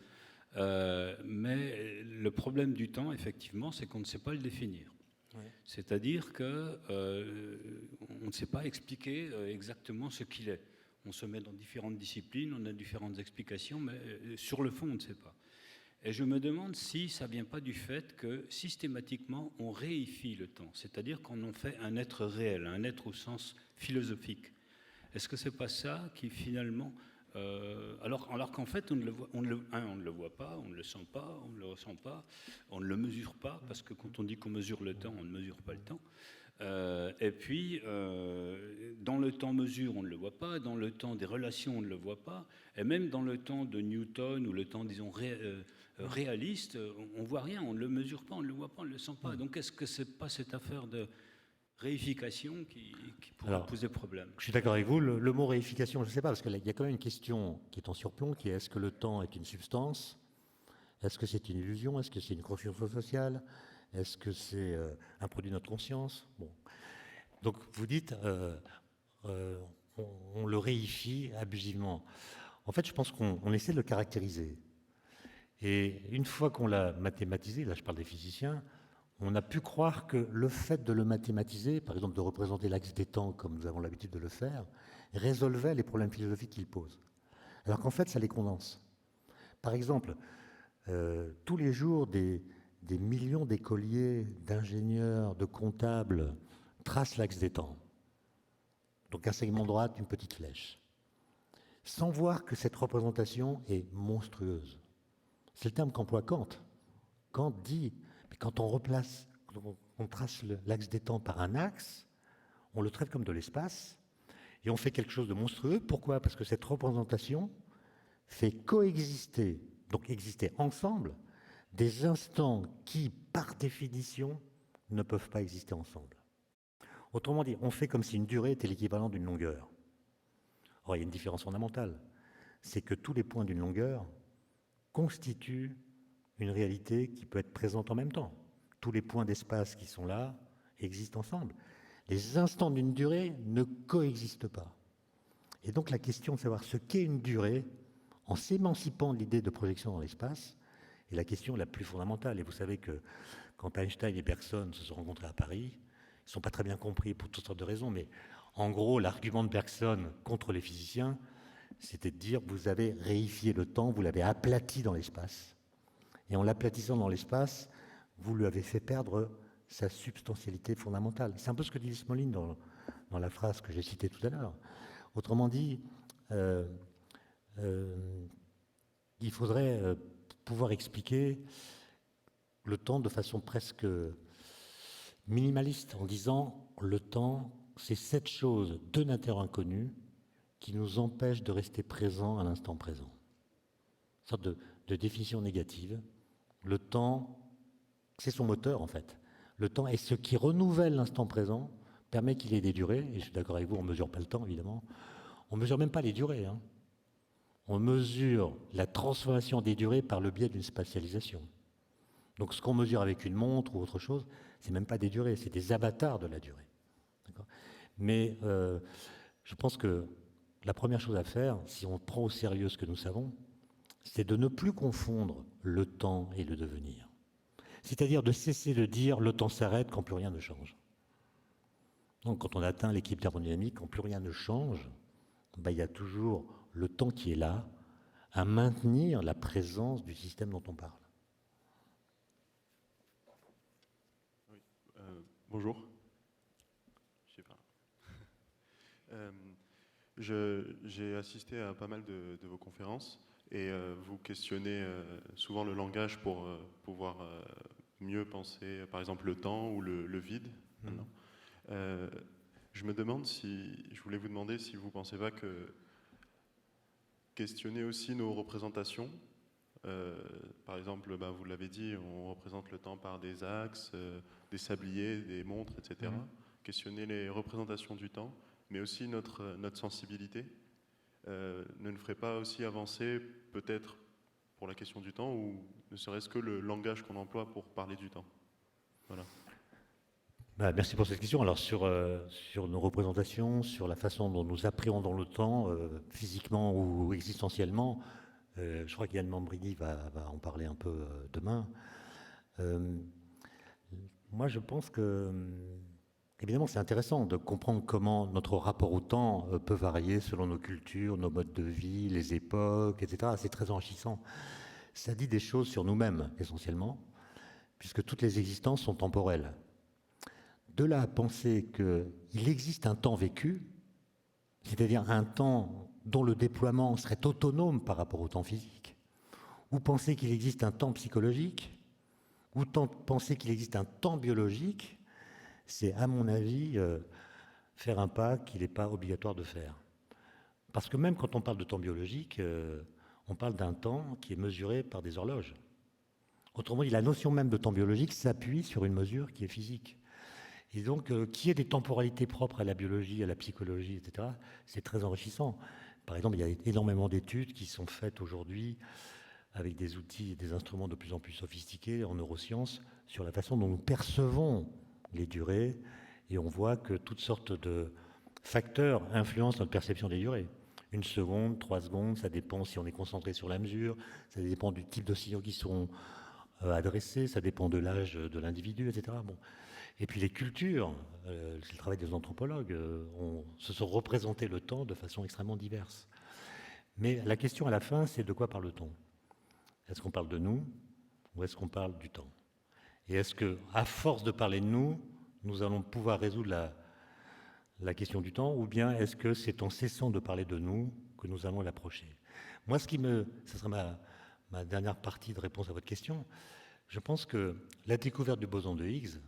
Mais le problème du temps, effectivement, c'est qu'on ne sait pas le définir. Ouais. C'est-à-dire qu'on ne sait pas expliquer exactement ce qu'il est. On se met dans différentes disciplines, on a différentes explications, mais sur le fond, on ne sait pas. Et je me demande si ça ne vient pas du fait que systématiquement on réifie le temps, c'est-à-dire qu'on en fait un être réel, un être au sens philosophique. Est-ce que ce n'est pas ça qui finalement... alors qu'en fait on ne le voit pas, on ne le sent pas, on ne le ressent pas, on ne le mesure pas, parce que quand on dit qu'on mesure le temps, on ne mesure pas le temps. Et puis, dans le temps mesure, on ne le voit pas, dans le temps des relations, on ne le voit pas, et même dans le temps de Newton, ou le temps, disons, réaliste, on ne voit rien, on ne le mesure pas, on ne le voit pas, on ne le sent pas. Donc, est-ce que ce n'est pas cette affaire de réification qui pourrait poser problème? Je suis d'accord avec vous, le mot réification, je ne sais pas, parce qu'il y a quand même une question qui est en surplomb, qui est est-ce que le temps est une substance? Est-ce que c'est une illusion? Est-ce que c'est une construction sociale? Est-ce que c'est un produit de notre conscience? Bon. Donc vous dites, on le réifie abusivement. En fait, je pense qu'on essaie de le caractériser. Et une fois qu'on l'a mathématisé, là je parle des physiciens, on a pu croire que le fait de le mathématiser, par exemple de représenter l'axe des temps comme nous avons l'habitude de le faire, résolvait les problèmes philosophiques qu'il pose. Alors qu'en fait, ça les condense. Par exemple, Tous les jours, des millions d'écoliers, d'ingénieurs, de comptables tracent l'axe des temps. Donc un segment droite, une petite flèche. Sans voir que cette représentation est monstrueuse. C'est le terme qu'emploie Kant. Kant dit, mais quand on replace, quand on trace l'axe des temps par un axe, on le traite comme de l'espace, et on fait quelque chose de monstrueux. Pourquoi? Parce que cette représentation fait coexister, donc exister ensemble, des instants qui, par définition, ne peuvent pas exister ensemble. Autrement dit, on fait comme si une durée était l'équivalent d'une longueur. Or, il y a une différence fondamentale, c'est que tous les points d'une longueur constituent une réalité qui peut être présente en même temps. Tous les points d'espace qui sont là existent ensemble. Les instants d'une durée ne coexistent pas. Et donc la question de savoir ce qu'est une durée, en s'émancipant de l'idée de projection dans l'espace, est la question la plus fondamentale. Et vous savez que quand Einstein et Bergson se sont rencontrés à Paris, ils ne sont pas très bien compris pour toutes sortes de raisons, mais en gros, l'argument de Bergson contre les physiciens, c'était de dire vous avez réifié le temps, vous l'avez aplati dans l'espace. Et en l'aplatissant dans l'espace, vous lui avez fait perdre sa substantialité fondamentale. C'est un peu ce que dit Smolin dans la phrase que j'ai citée tout à l'heure. Autrement dit, il faudrait pouvoir expliquer le temps de façon presque minimaliste, en disant le temps, c'est cette chose de nature inconnue qui nous empêche de rester présents à l'instant présent. Une sorte de définition négative. Le temps, c'est son moteur en fait. Le temps est ce qui renouvelle l'instant présent, permet qu'il ait des durées, et je suis d'accord avec vous, on ne mesure pas le temps évidemment, on ne mesure même pas les durées. On mesure la transformation des durées par le biais d'une spatialisation. Donc ce qu'on mesure avec une montre ou autre chose, c'est même pas des durées, c'est des avatars de la durée. Mais je pense que la première chose à faire, si on prend au sérieux ce que nous savons, c'est de ne plus confondre le temps et le devenir. C'est-à-dire de cesser de dire le temps s'arrête quand plus rien ne change. Donc quand on atteint l'équilibre thermodynamique, quand plus rien ne change, il y a toujours le temps qui est là à maintenir la présence du système dont on parle. Oui, bonjour. Je sais pas. J'ai assisté à pas mal de vos conférences et vous questionnez souvent le langage pour pouvoir mieux penser, par exemple, le temps ou le vide. Je voulais vous demander si vous ne pensez pas que questionner aussi nos représentations, par exemple, vous l'avez dit, on représente le temps par des axes, des sabliers, des montres, etc. Questionner les représentations du temps, mais aussi notre sensibilité, ne nous ferait pas aussi avancer peut-être pour la question du temps, ou ne serait-ce que le langage qu'on emploie pour parler du temps. Voilà. Merci pour cette question. Alors sur nos représentations, sur la façon dont nous appréhendons le temps, physiquement ou existentiellement, je crois qu'Yann Mambridi va en parler un peu demain. Moi, je pense que, évidemment, c'est intéressant de comprendre comment notre rapport au temps peut varier selon nos cultures, nos modes de vie, les époques, etc. C'est très enrichissant. Ça dit des choses sur nous-mêmes, essentiellement, puisque toutes les existences sont temporelles. De là à penser qu'il existe un temps vécu, c'est-à-dire un temps dont le déploiement serait autonome par rapport au temps physique, ou penser qu'il existe un temps psychologique, ou penser qu'il existe un temps biologique, c'est à mon avis faire un pas qu'il n'est pas obligatoire de faire. Parce que même quand on parle de temps biologique, on parle d'un temps qui est mesuré par des horloges. Autrement dit, la notion même de temps biologique s'appuie sur une mesure qui est physique. Et donc, qu'il y ait des temporalités propres à la biologie, à la psychologie, etc., c'est très enrichissant. Par exemple, il y a énormément d'études qui sont faites aujourd'hui avec des outils et des instruments de plus en plus sophistiqués en neurosciences sur la façon dont nous percevons les durées, et on voit que toutes sortes de facteurs influencent notre perception des durées. 1 seconde, 3 secondes, ça dépend si on est concentré sur la mesure, ça dépend du type de signaux qui sont adressés, ça dépend de l'âge de l'individu, etc. Bon. Et puis les cultures, c'est le travail des anthropologues, se sont représentés le temps de façon extrêmement diverse. Mais la question à la fin, c'est de quoi parle-t-on ? Est-ce qu'on parle de nous ou est-ce qu'on parle du temps? Et est-ce qu'à force de parler de nous, nous allons pouvoir résoudre la question du temps, ou bien est-ce que c'est en cessant de parler de nous que nous allons l'approcher? Moi, ce sera ma dernière partie de réponse à votre question. Je pense que la découverte du boson de Higgs,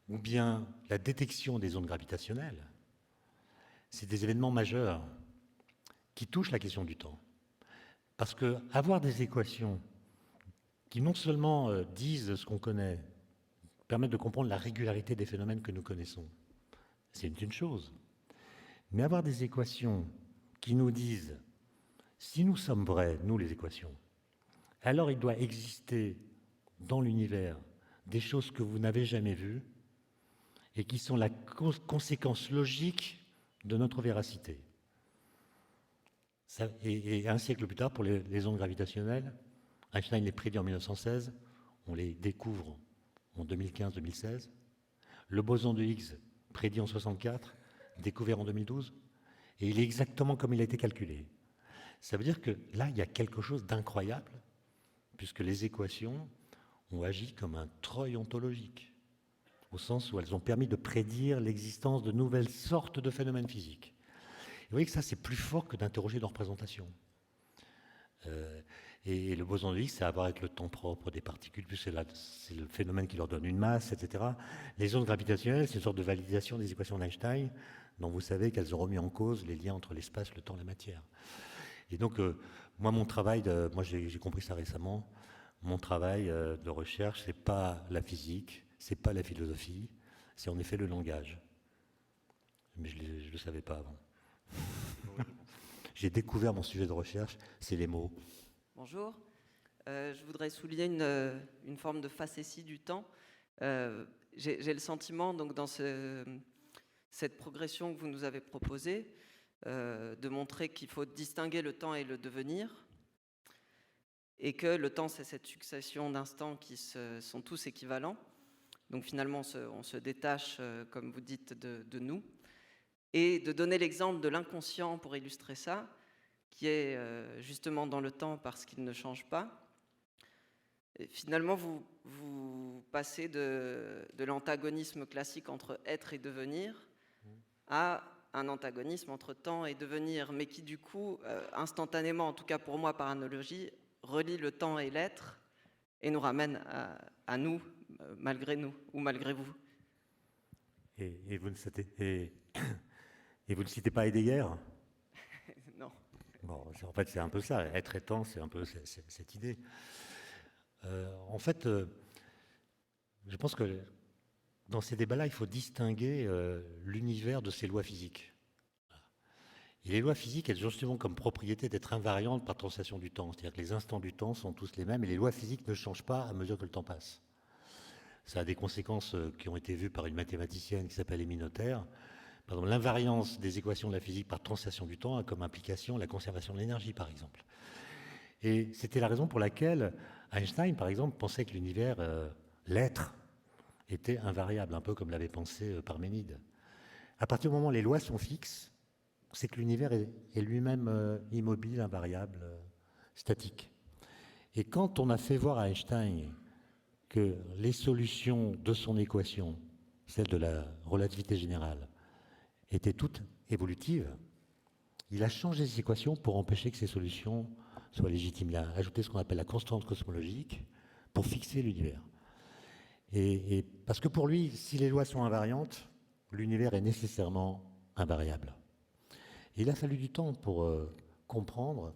ou bien la détection des ondes gravitationnelles, c'est des événements majeurs qui touchent la question du temps. Parce que avoir des équations qui non seulement disent ce qu'on connaît, permettent de comprendre la régularité des phénomènes que nous connaissons, c'est une chose. Mais avoir des équations qui nous disent, si nous sommes vrais, nous les équations, alors il doit exister dans l'univers des choses que vous n'avez jamais vues et qui sont la conséquence logique de notre véracité. Et un siècle plus tard, pour les ondes gravitationnelles, Einstein les prédit en 1916, on les découvre en 2015-2016. Le boson de Higgs, prédit en 1964, découvert en 2012, et il est exactement comme il a été calculé. Ça veut dire que là, il y a quelque chose d'incroyable, puisque les équations ont agi comme un treuil ontologique, au sens où elles ont permis de prédire l'existence de nouvelles sortes de phénomènes physiques. Vous voyez que ça, c'est plus fort que d'interroger nos représentations. Et le boson de Higgs, ça a à voir avec le temps propre des particules, puisque c'est le phénomène qui leur donne une masse, etc. Les ondes gravitationnelles, c'est une sorte de validation des équations d'Einstein, dont vous savez qu'elles ont remis en cause les liens entre l'espace, le temps et la matière. Et donc, moi, mon travail, moi j'ai compris ça récemment, mon travail de recherche, c'est pas la physique, c'est pas la philosophie, c'est en effet le langage. Mais je ne le savais pas avant. J'ai découvert mon sujet de recherche, c'est les mots. Bonjour. Je voudrais souligner une forme de facétie du temps. J'ai le sentiment, donc, dans cette progression que vous nous avez proposée, de montrer qu'il faut distinguer le temps et le devenir, et que le temps, c'est cette succession d'instants qui sont tous équivalents. Donc finalement, on se détache, comme vous dites, de nous. Et de donner l'exemple de l'inconscient pour illustrer ça, qui est justement dans le temps parce qu'il ne change pas. Et finalement, vous passez de l'antagonisme classique entre être et devenir à un antagonisme entre temps et devenir, mais qui du coup, instantanément, en tout cas pour moi par analogie, relie le temps et l'être et nous ramène à nous, malgré nous ou malgré vous. Et vous ne citez pas Heidegger? Non. Bon, en fait, c'est un peu ça. Être et temps, c'est un peu cette idée. En fait, je pense que dans ces débats-là, il faut distinguer l'univers de ses lois physiques. Et les lois physiques, elles ont justement comme propriété d'être invariantes par translation du temps. C'est-à-dire que les instants du temps sont tous les mêmes et les lois physiques ne changent pas à mesure que le temps passe. Ça a des conséquences qui ont été vues par une mathématicienne qui s'appelle Émile Noether. Par exemple, l'invariance des équations de la physique par translation du temps a comme implication la conservation de l'énergie, par exemple. Et c'était la raison pour laquelle Einstein, par exemple, pensait que l'univers, l'être, était invariable, un peu comme l'avait pensé Parménide. À partir du moment où les lois sont fixes, c'est que l'univers est lui-même immobile, invariable, statique. Et quand on a fait voir à Einstein que les solutions de son équation, celle de la relativité générale, étaient toutes évolutives, il a changé ces équations pour empêcher que ces solutions soient légitimes. Il a ajouté ce qu'on appelle la constante cosmologique pour fixer l'univers. Et parce que pour lui, si les lois sont invariantes, l'univers est nécessairement invariable. Et il a fallu du temps pour comprendre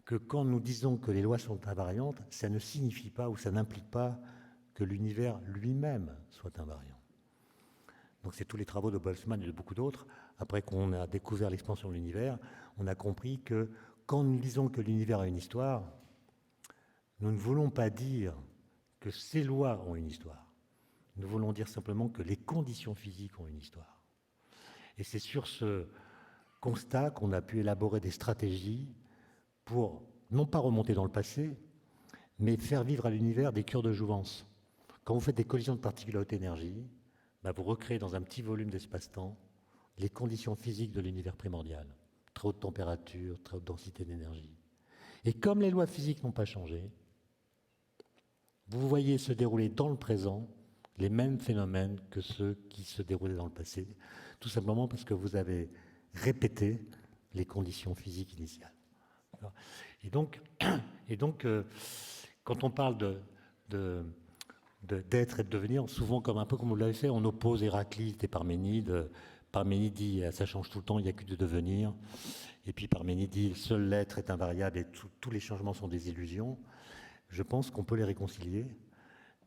que quand nous disons que les lois sont invariantes, ça ne signifie pas ou ça n'implique pas que l'univers lui-même soit invariant. Donc c'est tous les travaux de Boltzmann et de beaucoup d'autres. Après qu'on a découvert l'expansion de l'univers, on a compris que quand nous disons que l'univers a une histoire, nous ne voulons pas dire que ces lois ont une histoire. Nous voulons dire simplement que les conditions physiques ont une histoire. Et c'est sur ce constat qu'on a pu élaborer des stratégies pour non pas remonter dans le passé, mais faire vivre à l'univers des cures de jouvence. Quand vous faites des collisions de particules à haute énergie, vous recréez dans un petit volume d'espace-temps les conditions physiques de l'univers primordial. Très haute température, très haute densité d'énergie. Et comme les lois physiques n'ont pas changé, vous voyez se dérouler dans le présent les mêmes phénomènes que ceux qui se déroulaient dans le passé, tout simplement parce que vous avez répété les conditions physiques initiales. Et donc, quand on parle d'être et de devenir, souvent un peu comme vous l'avez fait, on oppose Héraclite et Parménide. Parménide dit ça change tout le temps, il n'y a que du devenir. Et puis Parménide dit seul l'être est invariable et tous les changements sont des illusions. Je pense qu'on peut les réconcilier,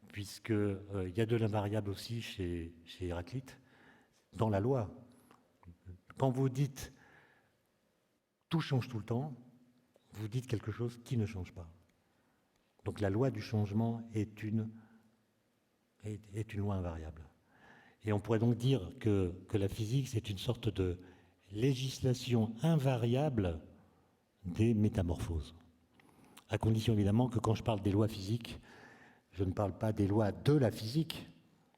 puisqu'il y a de l'invariable aussi chez Héraclite, dans la loi. Quand vous dites tout change tout le temps, vous dites quelque chose qui ne change pas. Donc la loi du changement est une loi invariable. Et on pourrait donc dire que la physique, c'est une sorte de législation invariable des métamorphoses. À condition évidemment que quand je parle des lois physiques, je ne parle pas des lois de la physique,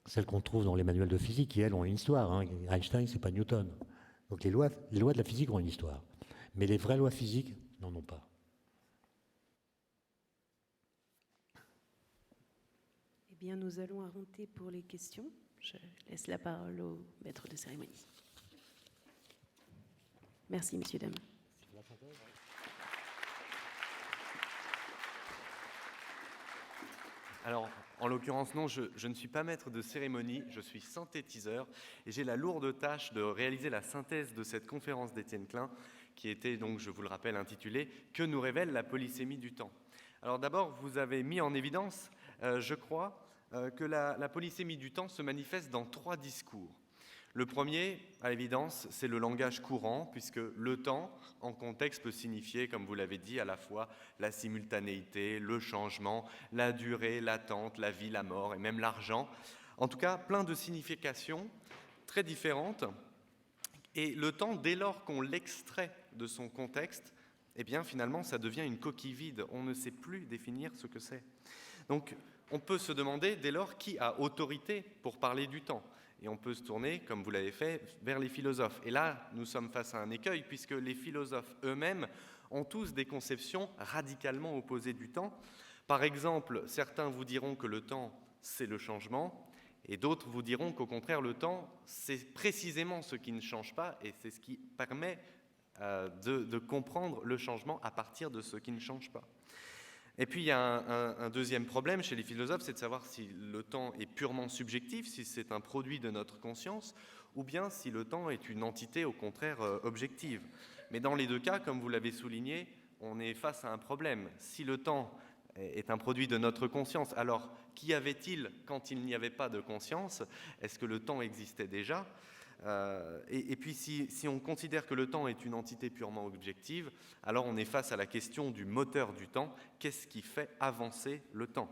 celles qu'on trouve dans les manuels de physique, qui elles ont une histoire. Hein. Einstein, c'est pas Newton. Donc les lois de la physique ont une histoire. Mais les vraies lois physiques n'en ont pas. Eh bien, nous allons arrêter pour les questions. Je laisse la parole au maître de cérémonie. Merci, messieurs, dames. Alors, en l'occurrence, non, je ne suis pas maître de cérémonie, je suis synthétiseur et j'ai la lourde tâche de réaliser la synthèse de cette conférence d'Étienne Klein qui était donc, je vous le rappelle, intitulée « Que nous révèle la polysémie du temps ?» Alors d'abord, vous avez mis en évidence, je crois, que la polysémie du temps se manifeste dans 3 discours. Le premier, à l'évidence, c'est le langage courant, puisque le temps, en contexte, peut signifier, comme vous l'avez dit, à la fois la simultanéité, le changement, la durée, l'attente, la vie, la mort, et même l'argent. En tout cas, plein de significations très différentes. Et le temps, dès lors qu'on l'extrait de son contexte, eh bien, finalement, ça devient une coquille vide. On ne sait plus définir ce que c'est. Donc, on peut se demander, dès lors, qui a autorité pour parler du temps ? Et on peut se tourner, comme vous l'avez fait, vers les philosophes. Et là, nous sommes face à un écueil, puisque les philosophes eux-mêmes ont tous des conceptions radicalement opposées du temps. Par exemple, certains vous diront que le temps, c'est le changement, et d'autres vous diront qu'au contraire, le temps, c'est précisément ce qui ne change pas, et c'est ce qui permet de comprendre le changement à partir de ce qui ne change pas. Et puis il y a un deuxième problème chez les philosophes, c'est de savoir si le temps est purement subjectif, si c'est un produit de notre conscience, ou bien si le temps est une entité au contraire objective. Mais dans les deux cas, comme vous l'avez souligné, on est face à un problème. Si le temps est un produit de notre conscience, alors qu'y avait-il quand il n'y avait pas de conscience ? Est-ce que le temps existait déjà ? Et puis si on considère que le temps est une entité purement objective, alors on est face à la question du moteur du temps. Qu'est-ce qui fait avancer le temps ?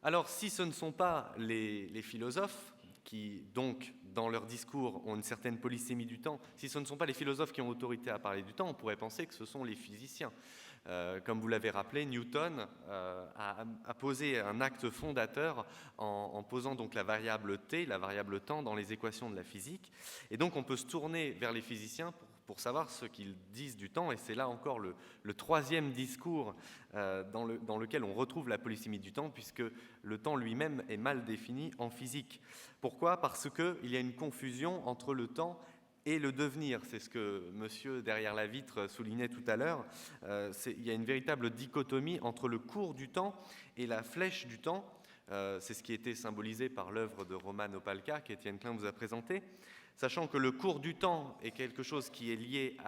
Alors si ce ne sont pas les philosophes qui, donc, dans leur discours, ont une certaine polysémie du temps, si ce ne sont pas les philosophes qui ont autorité à parler du temps, on pourrait penser que ce sont les physiciens. Comme vous l'avez rappelé, Newton a posé un acte fondateur en posant donc la variable t, la variable temps, dans les équations de la physique. Et donc on peut se tourner vers les physiciens pour savoir ce qu'ils disent du temps. Et c'est là encore le troisième discours dans lequel on retrouve la polysémie du temps, puisque le temps lui-même est mal défini en physique. Pourquoi ? Parce qu'il y a une confusion entre le temps et le devenir. C'est ce que monsieur derrière la vitre soulignait tout à l'heure. Il y a une véritable dichotomie entre le cours du temps et la flèche du temps. C'est ce qui était symbolisé par l'œuvre de Roman Opalka qu'Étienne Klein vous a présenté. Sachant que le cours du temps est quelque chose qui est lié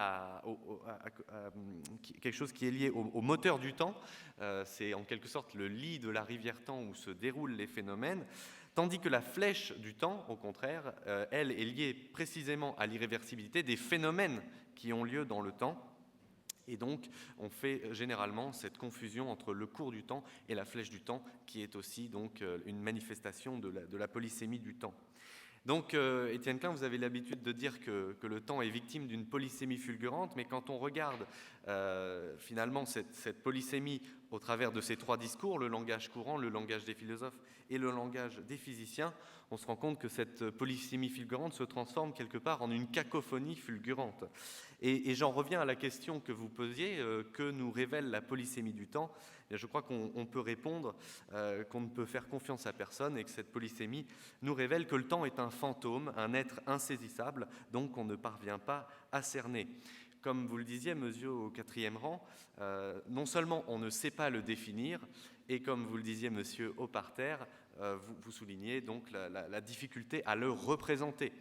au moteur du temps. C'est en quelque sorte le lit de la rivière temps où se déroulent les phénomènes. Tandis que la flèche du temps, au contraire, elle est liée précisément à l'irréversibilité des phénomènes qui ont lieu dans le temps. Et donc, on fait généralement cette confusion entre le cours du temps et la flèche du temps, qui est aussi donc une manifestation de la polysémie du temps. Donc, Étienne Klein, vous avez l'habitude de dire que le temps est victime d'une polysémie fulgurante, mais quand on regarde finalement cette polysémie au travers de ces 3 discours, le langage courant, le langage des philosophes et le langage des physiciens, on se rend compte que cette polysémie fulgurante se transforme quelque part en une cacophonie fulgurante. Et j'en reviens à la question que vous posiez, que nous révèle la polysémie du temps ? bien, je crois qu'on peut répondre qu'on ne peut faire confiance à personne et que cette polysémie nous révèle que le temps est un fantôme, un être insaisissable, donc on ne parvient pas à cerner. Comme vous le disiez, monsieur, au 4e rang, non seulement on ne sait pas le définir, et comme vous le disiez, monsieur, au parterre, vous soulignez donc la difficulté à le représenter.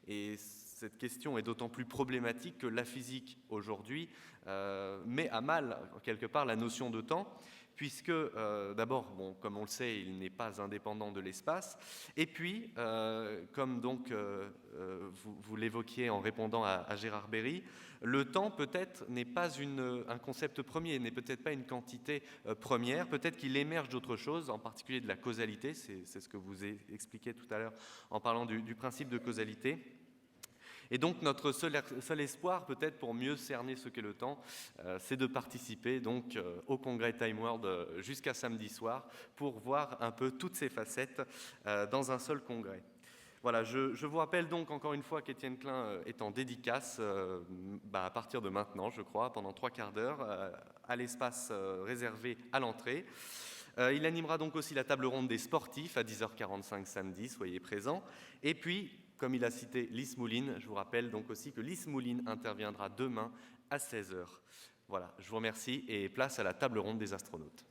Et cette question est d'autant plus problématique que la physique, aujourd'hui, met à mal, quelque part, la notion de temps, puisque, d'abord, bon, comme on le sait, il n'est pas indépendant de l'espace, et puis, comme donc vous l'évoquiez en répondant à Gérard Berry, le temps peut-être n'est pas un concept premier, n'est peut-être pas une quantité première, peut-être qu'il émerge d'autres choses, en particulier de la causalité, c'est ce que vous expliquiez tout à l'heure en parlant du principe de causalité. Et donc notre seul espoir peut-être pour mieux cerner ce qu'est le temps, c'est de participer donc au congrès Time World jusqu'à samedi soir pour voir un peu toutes ces facettes dans un seul congrès. Voilà, je vous rappelle donc encore une fois qu'Étienne Klein est en dédicace à partir de maintenant, je crois, pendant 3/4 d'heure à l'espace réservé à l'entrée. Il animera donc aussi la table ronde des sportifs à 10h45 samedi, soyez présents. Et puis, comme il a cité Lys Mouline, je vous rappelle donc aussi que Lys Mouline interviendra demain à 16h. Voilà, je vous remercie et place à la table ronde des astronautes.